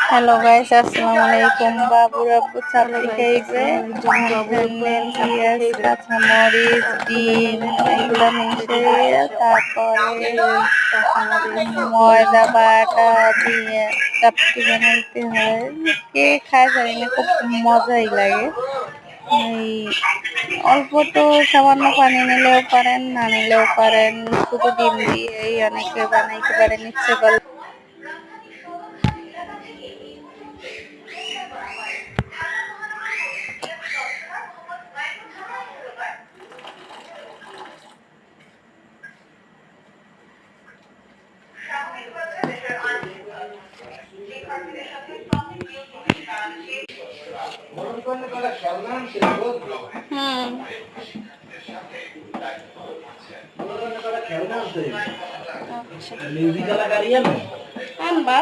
Hello guys, আসসালামু আলাইকুম। বাবুর আব্বু চাপটি খাইবে, পেঁয়াজ, কাঁচামরিচ, ডিম এগুলো মিশিয়ে তারপরে ময়দা বা আটা দিয়ে চাপটি বানাইতে হয়। কে খায় জানি না, খুব মজাই লাগে। এই অল্প তো সামান্য পানি নিলেও পারেন, না নিলেও পারেন, শুধু ডিম দিয়েই অনেকে বানাইতে পারেন ইচ্ছে করলে। আনবা